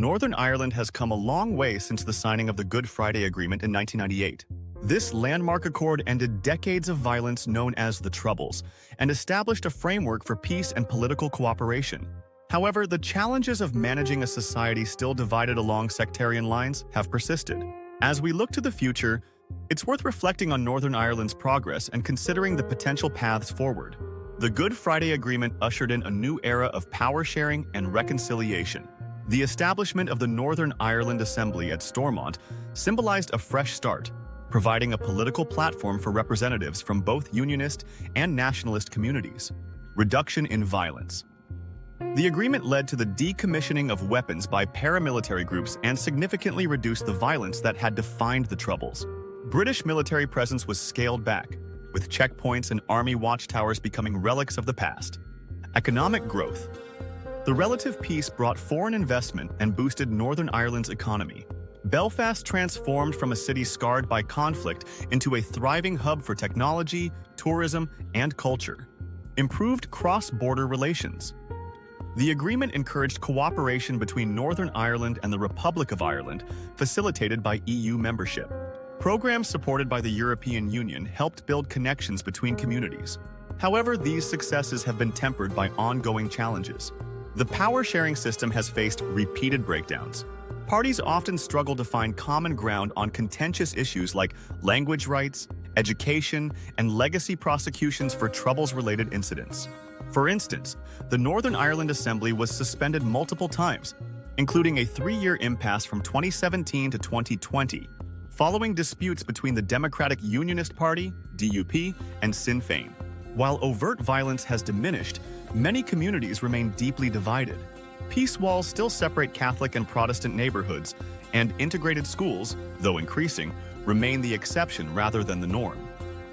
Northern Ireland has come a long way since the signing of the Good Friday Agreement in 1998. This landmark accord ended decades of violence known as the Troubles and established a framework for peace and political cooperation. However, the challenges of managing a society still divided along sectarian lines have persisted. As we look to the future, it's worth reflecting on Northern Ireland's progress and considering the potential paths forward. The Good Friday Agreement ushered in a new era of power sharing and reconciliation. The establishment of the Northern Ireland Assembly at Stormont symbolized a fresh start, providing a political platform for representatives from both unionist and nationalist communities. Reduction in violence. The agreement led to the decommissioning of weapons by paramilitary groups and significantly reduced the violence that had defined the Troubles. British military presence was scaled back, with checkpoints and army watchtowers becoming relics of the past. Economic growth. The relative peace brought foreign investment and boosted Northern Ireland's economy. Belfast transformed from a city scarred by conflict into a thriving hub for technology, tourism, and culture. Improved cross-border relations. The agreement encouraged cooperation between Northern Ireland and the Republic of Ireland, facilitated by EU membership. Programs supported by the European Union helped build connections between communities. However, these successes have been tempered by ongoing challenges. The power-sharing system has faced repeated breakdowns. Parties often struggle to find common ground on contentious issues like language rights, education, and legacy prosecutions for Troubles-related incidents. For instance, the Northern Ireland Assembly was suspended multiple times, including a 3-year impasse from 2017 to 2020, following disputes between the Democratic Unionist Party, DUP, and Sinn Féin. While overt violence has diminished, many communities remain deeply divided. Peace walls still separate Catholic and Protestant neighborhoods, and integrated schools, though increasing, remain the exception rather than the norm.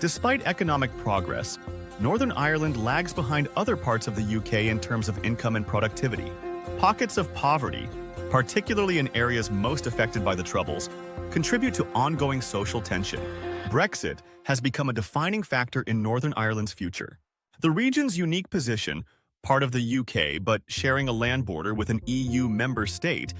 Despite economic progress, Northern Ireland lags behind other parts of the UK in terms of income and productivity. Pockets of poverty, particularly in areas most affected by the Troubles, contribute to ongoing social tension. Brexit has become a defining factor in Northern Ireland's future. The region's unique position, part of the UK but sharing a land border with an EU member state,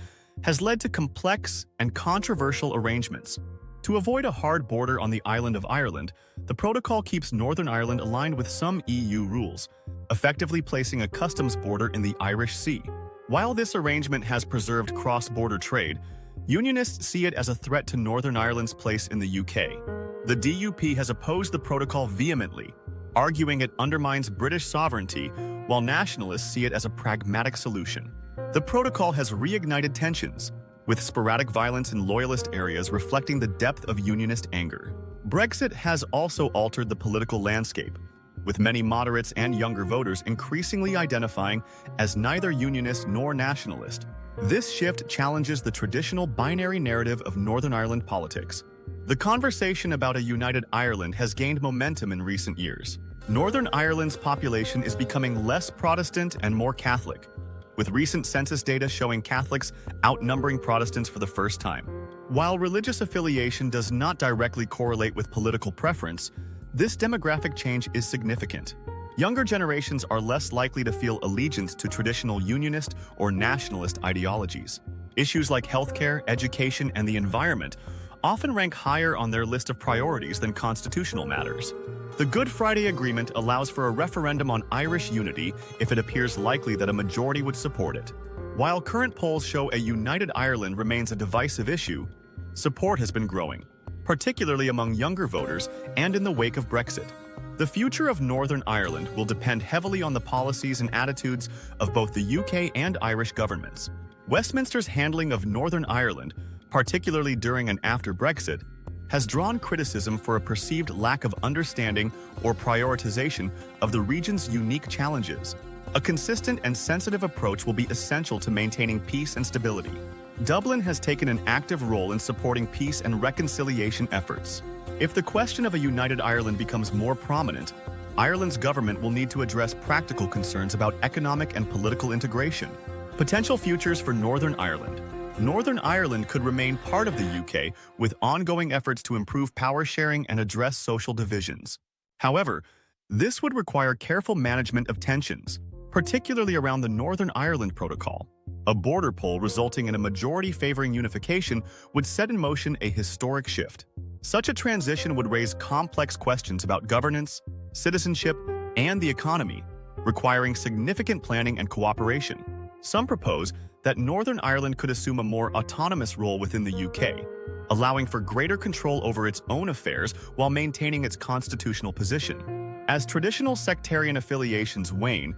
has led to complex and controversial arrangements. To avoid a hard border on the island of Ireland, the protocol keeps Northern Ireland aligned with some EU rules, effectively placing a customs border in the Irish Sea. While this arrangement has preserved cross-border trade, Unionists see it as a threat to Northern Ireland's place in the UK. The DUP has opposed the protocol vehemently, arguing it undermines British sovereignty, while nationalists see it as a pragmatic solution. The protocol has reignited tensions, with sporadic violence in loyalist areas reflecting the depth of unionist anger. Brexit has also altered the political landscape, with many moderates and younger voters increasingly identifying as neither unionist nor nationalist. This shift challenges the traditional binary narrative of Northern Ireland politics. The conversation about a united Ireland has gained momentum in recent years. Northern Ireland's population is becoming less Protestant and more Catholic, with recent census data showing Catholics outnumbering Protestants for the first time. While religious affiliation does not directly correlate with political preference, this demographic change is significant. Younger generations are less likely to feel allegiance to traditional unionist or nationalist ideologies. Issues like healthcare, education, and the environment often rank higher on their list of priorities than constitutional matters. The Good Friday Agreement allows for a referendum on Irish unity if it appears likely that a majority would support it. While current polls show a united Ireland remains a divisive issue, support has been growing, particularly among younger voters and in the wake of Brexit. The future of Northern Ireland will depend heavily on the policies and attitudes of both the UK and Irish governments. Westminster's handling of Northern Ireland, particularly during and after Brexit, has drawn criticism for a perceived lack of understanding or prioritization of the region's unique challenges. A consistent and sensitive approach will be essential to maintaining peace and stability. Dublin has taken an active role in supporting peace and reconciliation efforts. If the question of a united Ireland becomes more prominent, Ireland's government will need to address practical concerns about economic and political integration. Potential futures for Northern Ireland. Northern Ireland could remain part of the UK with ongoing efforts to improve power sharing and address social divisions. However, this would require careful management of tensions. particularly around the Northern Ireland Protocol. A border poll resulting in a majority favoring unification would set in motion a historic shift. Such a transition would raise complex questions about governance, citizenship, and the economy, requiring significant planning and cooperation. Some propose that Northern Ireland could assume a more autonomous role within the UK, allowing for greater control over its own affairs while maintaining its constitutional position. As traditional sectarian affiliations wane,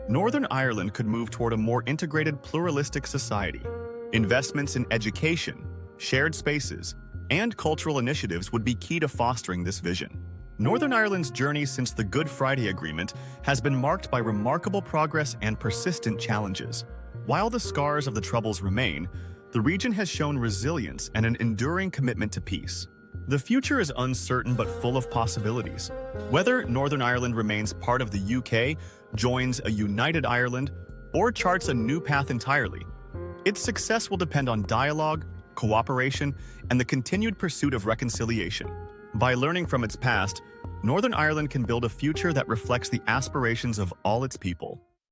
Northern Ireland could move toward a more integrated, pluralistic society. Investments in education, shared spaces, and cultural initiatives would be key to fostering this vision. Northern Ireland's journey since the Good Friday Agreement has been marked by remarkable progress and persistent challenges. While the scars of the Troubles remain, the region has shown resilience and an enduring commitment to peace. The future is uncertain but full of possibilities. Whether Northern Ireland remains part of the UK, joins a united Ireland, or charts a new path entirely, its success will depend on dialogue, cooperation, and the continued pursuit of reconciliation. By learning from its past, Northern Ireland can build a future that reflects the aspirations of all its people.